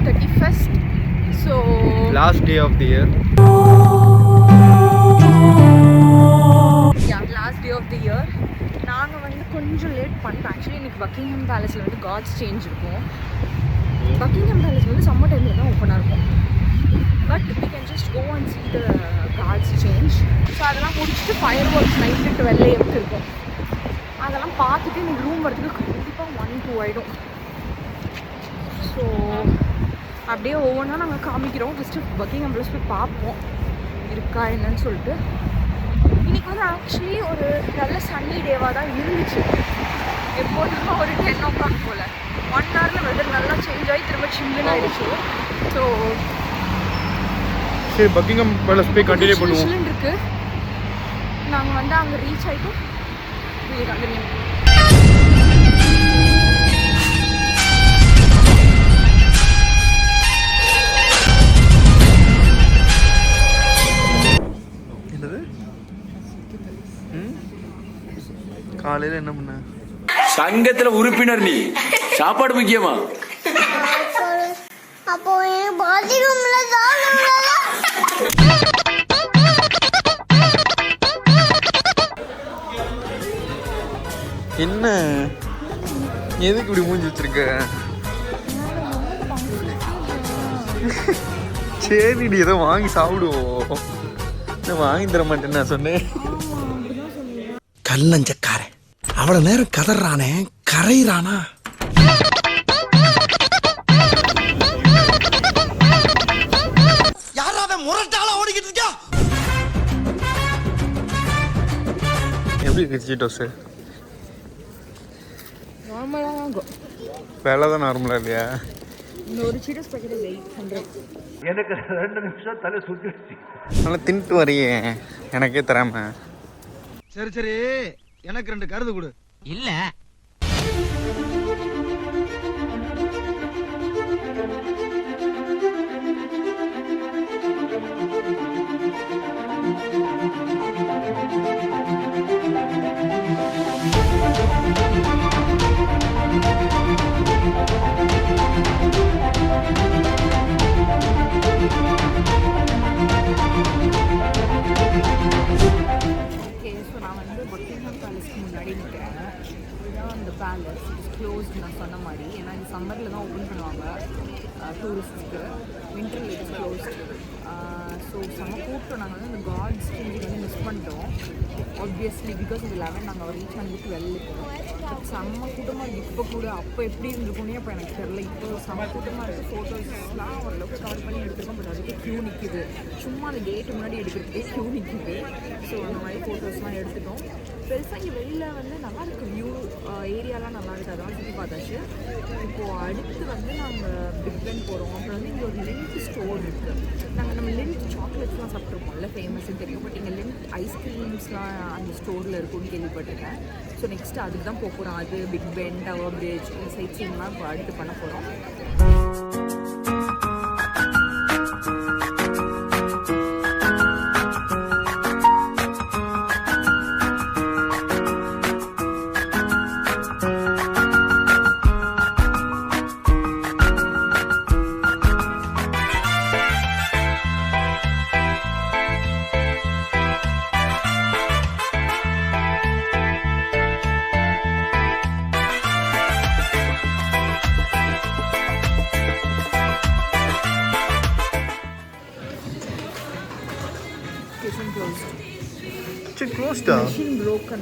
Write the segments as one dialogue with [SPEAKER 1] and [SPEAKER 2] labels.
[SPEAKER 1] 31st. So
[SPEAKER 2] last day of the year.
[SPEAKER 1] Yeah, last day of the year. நாங்கள் வந்து கொஞ்சம் late பண்ணிட்டோம். Actually இன்னைக்கு பக்கிங்ஹாம் பேலஸில் வந்து காட்ஸ் சேஞ்ச் இருக்கும். பக்கிங்ஹாம் பேலஸ் வந்து சம்மர் டைமில் தான் ஓப்பனாக இருக்கும். But we can just go and see the guards change. So அதெல்லாம் முடிச்சுட்டு ஃபயர் ஒர்க்ஸ் நைட்டு 12 AM இருக்கும். அதெல்லாம் பார்த்துட்டு எனக்கு ரூம் வரதுக்கு கண்டிப்பாக 1-2 ஆகிடும். ஸோ அப்படியே ஒவ்வொன்றா நாங்கள் காமிக்கிறோம். ஃபஸ்ட்டு பக்கிங்ஹாம் பேலஸ் போய் பார்ப்போம் இருக்கா என்னன்னு சொல்லிட்டு. இன்றைக்கி வந்து ஆக்சுவலி ஒரு நல்ல சன்னி டேவாக தான் இருந்துச்சு. எப்போதும் ஒரு 10 o'clock போல் 1 hourல வெதர் நல்லா சேஞ்ச் ஆகி திரும்ப சில்லுன்னு ஆகிடுச்சு. ஸோ
[SPEAKER 2] சரி, பக்கிங்ஹாம் பேலஸ் போய் கண்டினியூ பண்ணுவோம்.
[SPEAKER 1] சில்லுன்னு இருக்குது. நாங்கள் வந்து அங்கே ரீச் ஆகிட்டு கண்டினியூ.
[SPEAKER 2] காலையில் என்ன பண்ண?
[SPEAKER 3] சங்கத்துல உறுப்பினர் நீ. சாப்பாடு முக்கியமா?
[SPEAKER 4] அப்போ பாத்ரூம்ல
[SPEAKER 2] என்ன எதுக்கு இப்படி மூஞ்சி வச்சிருக்க? சரி, நீ ஏதோ வாங்கி சாப்பிடுவோம். வாங்கி தர மாட்டேன்னு நான் சொன்னேன்.
[SPEAKER 5] கல்லஞ்சக்காரன் அவ்வளவு நேரம் கதறானே, கரையிறானா? யாராவது முரட்டால ஓடிக்கிட்டு இருக்கா?
[SPEAKER 2] எப்படி இருக்கு சீட்டோஸு?
[SPEAKER 1] நார்மலாக வாங்கும்.
[SPEAKER 2] விலை தான் நார்மலாக இல்லையா?
[SPEAKER 1] இந்த ஒரு சீட்டோஸ் பேக்கெட் 800.
[SPEAKER 6] எனக்கு 2 நிமிஷம் தலை சுத்திடுச்சு.
[SPEAKER 2] நல்லா தின்ட்டு வரையே, எனக்கே தராம.
[SPEAKER 5] சரி சரி, எனக்கு 2 கருது கொடு.
[SPEAKER 7] இல்ல
[SPEAKER 1] பேலஸ் இட்ஸ் க்ளோஸ்ட் நான் சொன்ன மாதிரி. ஏன்னா இது சம்மரில் தான் ஓப்பன் பண்ணுவாங்க டூரிஸ்ட்க்கு. வின்டரில் இட்ஸ் க்ளோஸ்ட். ஸோ செம்ம கூப்பிட்டோம். நாங்கள் வந்து இந்த காட்ஸ் சேஞ்சிங் வந்து மிஸ் பண்ணிட்டோம் ஆப்வியஸ்லி. பிகாஸ் இது 11 நாங்கள் ரீச் பண்ணி 12 இருக்கோம். பட் செம்ம கூட்டமாக இருக்குது. இப்போ கூட அப்போ எப்படி இருந்துக்குன்னே அப்போ எனக்கு தெரில. இப்போ செம்ம கூட்டமாக இருக்குது. ஃபோட்டோஸ்லாம் ஓரளவுக்கு கவர் பண்ணி எடுத்துருக்கோம். பட் அதுக்கு க்யூ நிற்கிது. சும்மா அந்த கேட்டு முன்னாடி எடுக்கிறதுக்கே க்யூ நிற்கிது. ஸோ அந்த மாதிரி ஃபோட்டோஸ்லாம் எடுத்துட்டோம். பெருசாக இங்கே வெளியில் வந்து நல்லா இருக்குது. வியூ ஏரியாலாம் நல்லா இருக்குது. அதெல்லாம் சுற்றி பார்த்தாச்சு. இப்போது அடுத்து வந்து நாங்கள் பிக் பென் போகிறோம். அப்புறம் வந்து இங்கே ஒரு லிண்ட் ஸ்டோர் இருக்குது. நம்ம லிண்ட் சாக்லேட்ஸ்லாம் சாப்பிட்ருப்போம்ல, ஃபேமஸ்ன்னு தெரியும். பட் இங்கே லிண்ட் ஐஸ்கிரீம்ஸ்லாம் அந்த ஸ்டோரில் இருக்குன்னு கேள்விப்பட்டிருக்கேன். ஸோ நெக்ஸ்ட்டு அதுக்கு தான் போக போகிறோம். அது பிக் பென், டவர் பிரிட்ஜ், இந்த சைட் சீன்லாம் இப்போ அடுத்து பண்ண போகிறோம்.
[SPEAKER 2] Closed.
[SPEAKER 1] Machine broken.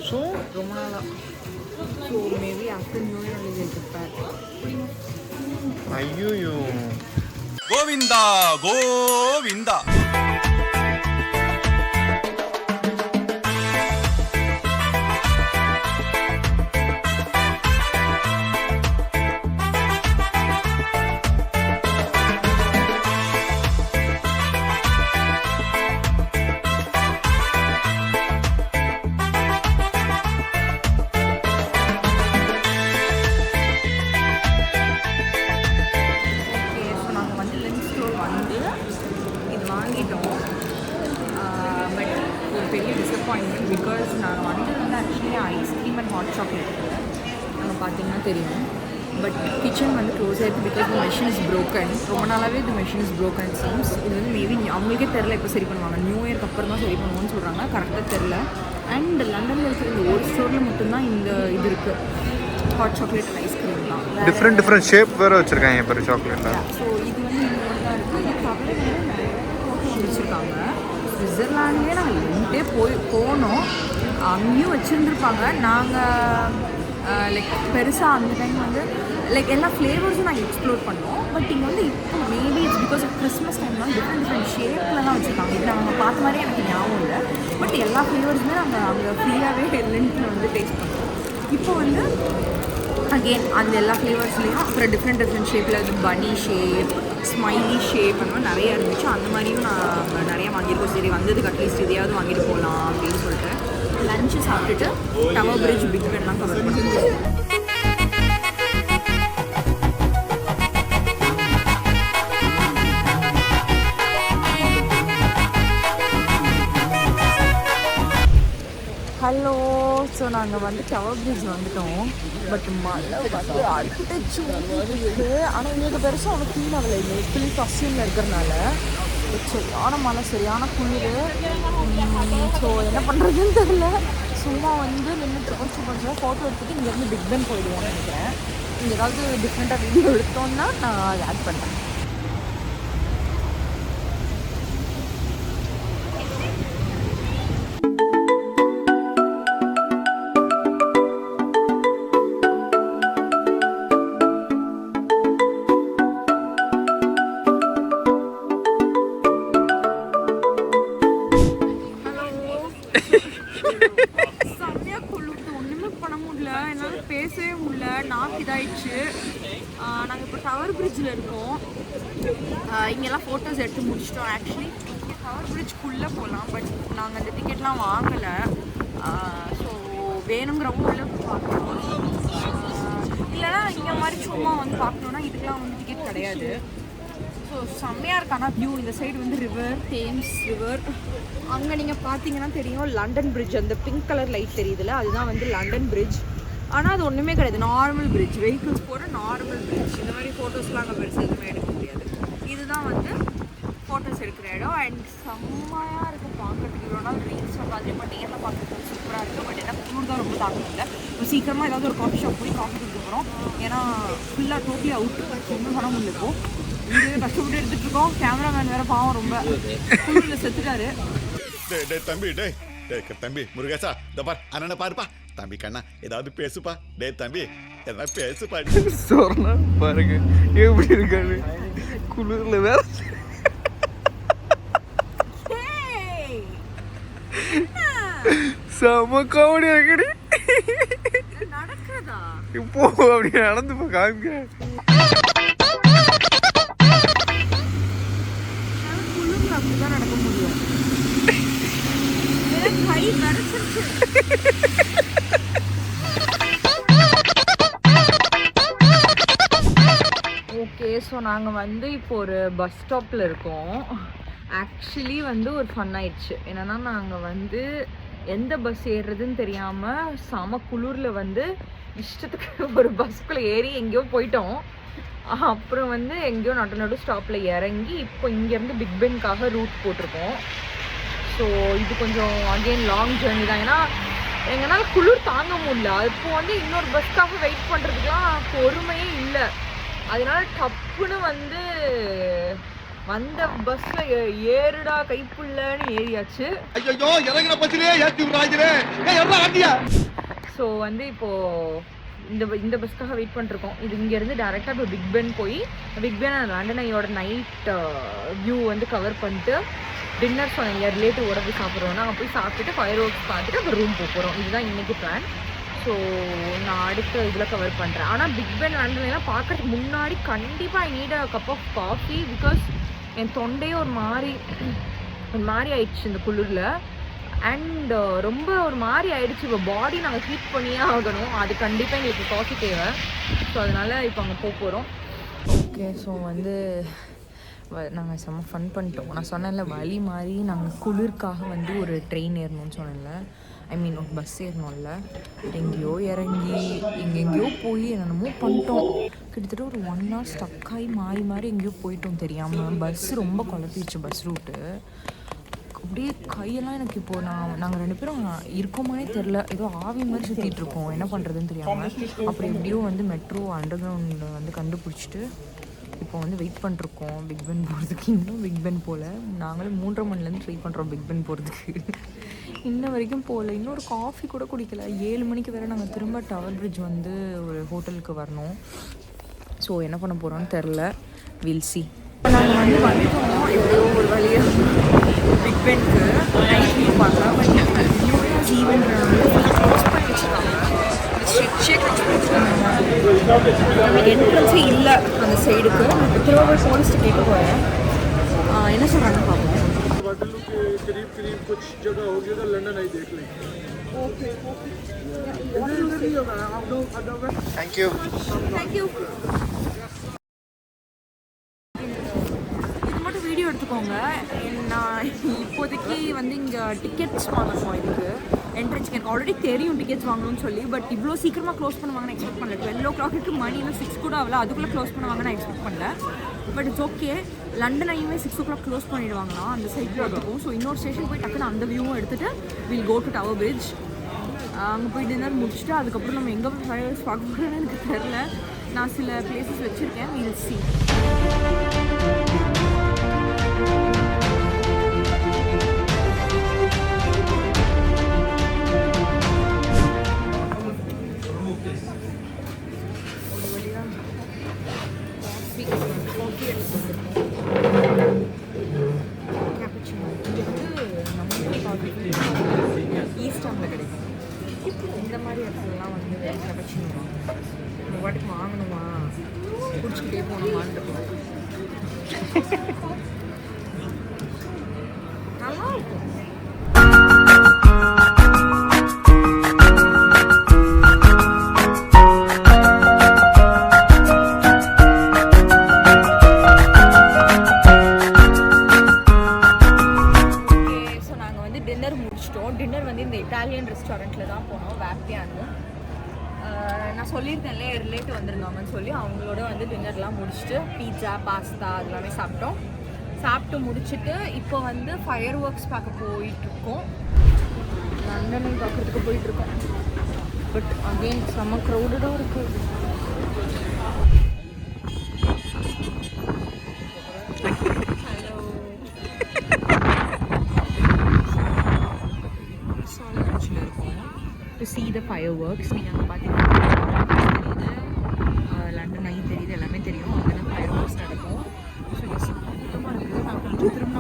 [SPEAKER 2] So?
[SPEAKER 1] Romala. So maybe after New Year we will repair.
[SPEAKER 2] ஐயோ,
[SPEAKER 5] கோவிந்தா கோவிந்தா.
[SPEAKER 1] பிகாஸ் நாங்கள் வந்தது வந்து actually ice cream and hot chocolate. நாங்கள் பார்த்தீங்கன்னா தெரியும். பட் கிச்சன் வந்து க்ளோஸ் ஆகிருக்கு because the machine is broken. ரொம்ப நாளாகவே இந்த மெஷின் இஸ் ப்ரோக்கன் சீம்ஸ். இது வந்து மேபி அவங்களுக்கே தெரில இப்போ சரி பண்ணுவாங்க. நியூ இயர்க்கு அப்புறம் தான் சரி பண்ணுவோன்னு சொல்கிறாங்க. கரெக்டாக தெரில. அண்ட் லண்டனில் இருக்கிற இந்த ஒரு ஸ்டோரில் மட்டும்தான் இந்த இது இருக்குது, ஹாட் சாக்லேட் அண்ட் ஐஸ்கிரீம் தான்.
[SPEAKER 2] டிஃப்ரெண்ட் ஷேப் வேறு வச்சுருக்காங்க இப்போ சாக்லேட்டில்.
[SPEAKER 1] ஸோ இது வந்து இன்னொரு தான் இருக்குது. இது தவிர வேறு நிறைய ஃபோட்டோ வச்சுருக்காங்க. சுவிட்சர்லாண்ட்லேயே நாங்கள் ரெண்டே போனோம், அங்கேயும் வச்சுருந்துருப்பாங்க. நாங்கள் லைக் பெருசாக அந்த டைம் வந்து லைக் எல்லா ஃப்ளேவர்ஸும் நாங்கள் எக்ஸ்ப்ளோர் பண்ணோம். பட் இங்கே வந்து இப்போ maybe it's because of Christmas டைம்லாம் டிஃப்ரெண்ட் ஷேப்லலாம் வச்சுருக்காங்க. இது நாங்கள் பார்த்த மாதிரியே எனக்கு ஞாபகம் இல்லை. பட் எல்லா ஃப்ளேவர்ஸுமே நாங்கள் அங்கே ஃப்ரீயாகவே லென்ட்டில் வந்து டேஸ்ட் பண்ணோம். இப்போ வந்து அகெயின் அந்த எல்லா ஃப்ளேவர்ஸ்லேயும் அப்புறம் டிஃப்ரெண்ட் ஷேப்பில் வந்து பனி ஷேப், ஸ்மைலி ஷேப் அந்த மாதிரி நிறையா இருந்துச்சு. அந்த மாதிரியும் நான் நிறையா வாங்கியிருக்கோம். சரி வந்ததுக்கு அட்லீஸ்ட் இதையாவது வாங்கிட்டு போகலாம் அப்படின்னு சொல்லிட்டு லஞ்சு சாப்பிட்டுட்டு டவர் பிரிட்ஜ், பிக் பென்லாம் கவர் பண்ணிட்டு ஹலோ. ஸோ நாங்கள் வந்து டவர் பிரிட்ஜ் வந்துட்டோம். பட் மழை வந்து அடிச்சு இருக்குது. ஆனால் எங்களுக்கு பெருசாக ஒன்றும் ஃபீல் ஆகலை. இல்லை எப்படி கஸ்டியூமில் இருக்கிறனால சரியான மழை, சரியான குளிர். ஸோ என்ன பண்ணுறதுன்னு தெரியல. சும்மா வந்து நின்றுட்டு கொஞ்சம் ஃபோட்டோ எடுத்துகிட்டு இங்கேருந்து பிக் பென் போயிடுவோம்னு நினைக்கிறேன். இங்கே ஏதாவது டிஃப்ரெண்ட்டாக வீடியோ எடுத்தோன்னா நான் அதை ஆட் பண்ணுறேன். பேசவே முடியல, நாக்கு இதாயிடுச்சு. நாங்கள் இப்போ டவர் பிரிட்ஜில் இருக்கோம். இங்கெல்லாம் ஃபோட்டோஸ் எடுத்து முடிச்சிட்டோம். ஆக்சுவலி டவர் பிரிட்ஜ்குள்ளே போகலாம், பட் நாங்கள் அந்த டிக்கெட்லாம் வாங்கலை. ஸோ வேணுங்கிறவங்க உள்ள பார்க்கணும். இல்லைனா இங்கே மாதிரி சும்மா வந்து பார்க்கணுன்னா இதுக்கெலாம் வந்து டிக்கெட் கிடையாது. ஸோ செம்மையாக இருக்கு. ஆனால் வியூ இந்த சைடு வந்து ரிவர், தேம்ஸ் ரிவர். அங்கே நீங்கள் பார்த்தீங்கன்னா தெரியும் லண்டன் பிரிட்ஜ், அந்த பிங்க் கலர் லைட் தெரியுதுல்ல, அதுதான் வந்து லண்டன் பிரிட்ஜ். ஆனால் அது ஒன்றுமே கிடையாது, நார்மல் பிரிட்ஜ், வெஹிக்கிள்ஸ் போகிற நார்மல் பிரிட்ஜ். இந்த மாதிரி ஃபோட்டோஸ்லாம் அங்கே பெருசாக எதுவுமே எடுக்க முடியாது. இதுதான் வந்து ஃபோட்டோஸ் எடுக்கிற இடம். அண்ட் செம்மையாக இருக்குது பார்க்குறதுக்கு. இவ்வளோ நாள் ரீல்ஸில் பார்த்துட்டு பட் நேரில் பார்க்குறதுக்கு சூப்பராக இருக்குது. பட் என்ன குளிர் தான் ரொம்ப தாக்கம் இல்லை. இப்போ சீக்கிரமாக ஏதாவது ஒரு காஃபி ஷாப் போய் காஃபி குடிக்க போகிறோம். ஏன்னா ஃபுல்லாக டோட்டலி அவுட்டு, ஒன்றும் பண்ண முடியல. இப்போ இங்கே கஷ்டப்பட்டு எடுத்துகிட்டு இருக்கோம். கேமராமேன் வேறு பாவம் ரொம்ப குளிரில் செத்துட்டாரு.
[SPEAKER 7] தம்பி முருகேசா, இந்த பார் அண்ணனை பாருப்பா. தம்பி கண்ணா ஏதாவது பேசுப்பா. டே தம்பி எதனா பேசுப்பா.
[SPEAKER 2] சொன்னா பாருங்க எப்படி இருக்காரு குளிர்ல வேற. செம காமெடி இருக்குடி.
[SPEAKER 1] நடக்கிறதா
[SPEAKER 2] இப்போ அப்படி நடந்து போ காமிக்க.
[SPEAKER 1] குளிரில் அப்படிதான் நடக்க முடியும். கை வரைச்சிருச்சு. ஓகே, ஸோ நாங்கள் வந்து இப்போ ஒரு பஸ் ஸ்டாப்பில் இருக்கோம். ஆக்சுவலி வந்து ஒரு ஃபன் ஆயிடுச்சு. என்னென்னா நாங்கள் வந்து எந்த பஸ் ஏறுறதுன்னு தெரியாமல் செம குளிரில் வந்து இஷ்டத்துக்கு ஒரு பஸ்க்குள்ளே ஏறி எங்கேயோ போயிட்டோம். அப்புறம் வந்து எங்கேயோ நடு ஸ்டாப்பில் இறங்கி இப்போ இங்கேருந்து பிக் பென்காக ரூட் போட்டிருக்கோம். ஸோ இது கொஞ்சம் அகெயின் லாங் ஜேர்னி தான். ஏன்னா எங்களால் குளிர் தாங்க முடியல. இப்போ வந்து இன்னொரு பஸ்க்காக வெயிட் பண்ணுறதுக்குலாம் பொறுமையே இல்லை. அதனால டப்புன்னு வந்து வந்த பஸ்ஸில் ஏறுடா கைப்புள்ளன்னு ஏறியாச்சு. ஸோ வந்து இப்போது இந்த பஸ்க்காக வெயிட் பண்ணிருக்கோம். இது இங்கேருந்து டேரெக்டாக இப்போ பிக் பென் போய் பிக் பென் அண்ட் லண்டனையோட நைட் வியூ வந்து கவர் பண்ணிட்டு டின்னர் சொன்னீங்க ரிலேட்டிவோட போய் சாப்பிட்றோம். நாங்கள் போய் சாப்பிட்டுட்டு ஃபயர் ஒர்க்ஸ் பார்த்துட்டு அப்புறம் ரூம் போகிறோம். இதுதான் இன்றைக்கி பிளான். ஸோ நான் அடுத்த இதில் கவர் பண்ணுறேன். ஆனால் பிக் பென் லண்டன்லாம் பார்க்கறதுக்கு முன்னாடி கண்டிப்பாக I need a cup of coffee. Because என் தொண்டையே ஒரு மாதிரி ஆயிடுச்சு இந்த குளிரில். அண்ட் ரொம்ப ஒரு மாதிரி ஆயிடுச்சு. இப்போ பாடி நாங்கள் ஹீட் பண்ணியே ஆகணும். அது கண்டிப்பாக எங்களுக்கு காஃபி தேவை. ஸோ அதனால் இப்போ அங்கே போகிறோம். ஓகே, ஸோ வந்து நாங்கள் செம்ம ஃபன் பண்ணிட்டோம். நான் சொன்னேன்ல வழி மாதிரி நாங்கள் குளிர்க்காக வந்து ஒரு ட்ரெயின் ஏறணும்னு சொன்னேன்ல, ஐ மீன் ஒரு பஸ் ஏறணும்ல, எங்கேயோ இறங்கி எங்கெங்கேயோ போய் என்னென்னமோ பண்ணிட்டோம். கிட்டத்தட்ட ஒரு 1 hour ஸ்டக்காகி மாறி எங்கேயோ போயிட்டோம் தெரியாமல். பஸ்ஸு ரொம்ப குழப்பிடுச்சு பஸ் ரூட்டு. அப்படியே கையெல்லாம் எனக்கு இப்போது நாங்கள் 2 பேரும் இருக்கோமானே தெரில, ஏதோ ஆவி மாதிரி சுற்றிட்டு இருக்கோம், என்ன பண்ணுறதுன்னு தெரியாமல். அப்புறம் எப்படியோ வந்து மெட்ரோ அண்டர் கிரவுண்டில் வந்து கண்டுபிடிச்சிட்டு இப்போ வந்து வெயிட் பண்ணிருக்கோம் பிக் பென் போகிறதுக்கு. இன்னும் பிக் பென் போகல. நாங்களும் 3:30 மணிலேருந்து ட்ரை பண்ணுறோம் பிக் பென் போகிறதுக்கு. இன்ன வரைக்கும் போகல. இன்னொரு காஃபி கூட குடிக்கல. 7 மணிக்கு வேறு நாங்கள் திரும்ப டவர் பிரிட்ஜ் வந்து ஒரு ஹோட்டலுக்கு வரணும். ஸோ என்ன பண்ண போகிறோன்னு தெரில. Will see. நாங்கள் வந்து வந்துட்டோம் எப்படியோ ஒரு வழியாக பிக் பென்க்கு நைட் வியூ பார்க்கலாம். But new years event close பண்ணி வச்சுருக்காங்க. ஸ்ட்ரிக்டாக க்ளோஸ் பண்ணி வச்சுருக்காங்க. நமக்கு என்ட்ரன்ஸே இல்லை அந்த சைடுக்கு. திரும்ப போய் போலீஸ்ட்டு கேட்க போகிறேன், என்ன சொல்கிறாங்கன்னு பார்ப்போம்.
[SPEAKER 2] தேங்க்யூ.
[SPEAKER 1] தேங்க்யூ. இது மட்டும் வீடியோ எடுத்துக்கோங்க. நான் இப்போதைக்கு வந்து இங்கே டிக்கெட்ஸ் வாங்கணும். இதுக்கு என்ட்ரன்ஸ்க்கு எனக்கு ஆல்ரெடி தெரியும் டிக்கெட்ஸ் வாங்கணும்னு சொல்லி. பட் இவ்வளோ சீக்கிரமாக க்ளோஸ் பண்ணுவாங்கன்னு எக்ஸ்பெக்ட் பண்ணல. 12 o'clock மணி இன்னும் 6 கூட ஆகல, அதுக்குள்ளே க்ளோஸ் பண்ணுவாங்கன்னு நான் எக்ஸ்பெக்ட் பண்ணல. But it's okay. லண்டனையுமே 6 o'clock க்ளோஸ் பண்ணிவிடுவாங்களாம் அந்த சைட் போகிறதுக்கும். ஸோ இன்னொரு ஸ்டேஷன் போய் டக்குன்னு அந்த வியூவும் எடுத்துகிட்டு will go to Tower Bridge. அங்கே போய் டின்னர் முடிச்சுட்டு அதுக்கப்புறம் நம்ம எங்கே போய் ஃபயர்ஸ் பார்க்க போகிறோன்னு எனக்கு தெரில. நான் சில பிளேசஸ் வச்சுருக்கேன். Will see. ஈஸ்டாமில் கிடைக்கும். இந்த மாதிரி இடத்துலலாம் வந்து கேப்பச்சினோ நம்ம வாட்டுக்கு வாங்கணுமா குடிச்சுக்கிட்டே போகணுமான்னு நல்லா இருக்கும். டின்னர் வந்து இந்த இட்டாலியன் ரெஸ்டாரண்ட்டில் தான் போனோம், வேப்பியான்னு. நான் சொல்லியிருந்தேன்ல ரிலேட்டிவ் வந்திருந்தாங்கன்னு சொல்லி அவங்களோட வந்து டின்னர்லாம் முடிச்சுட்டு பீட்சா பாஸ்தா அதெல்லாமே சாப்பிட்டு முடிச்சுட்டு இப்போ வந்து ஃபயர் ஒர்க்ஸ் பார்க்க போயிட்டுருக்கோம். லண்டனை பார்க்குறதுக்கு போயிட்டுருக்கோம். பட் அகெயின் செம்ம க்ரௌடடாக இருக்குது. To see the fireworks. நீங்கள் அங்கே பார்த்தீங்கன்னா தெரியுது, லண்டன் ஐ தெரியுது, எல்லாமே தெரியும். அங்கே தான் ஃபயர் ஒர்க்ஸ் நடக்கும். ஸோ எஸ் சுத்தமாக இருக்குது. நான் கொஞ்சம் திரும்பினா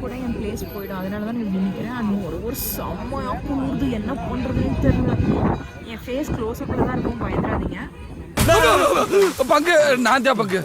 [SPEAKER 1] கூட என் பிளேஸ் போயிடும். அதனால தான் நான் நினைக்கிறேன். அண்ட் ஒரு செம்மையாக போகுது, என்ன பண்ணுறதுன்னு தெரியல. என் ஃபேஸ் க்ளோஸ்அப்பில் தான் இருக்கும், பயந்துடாதீங்க.
[SPEAKER 3] பங்கு நான் தான் பங்கு.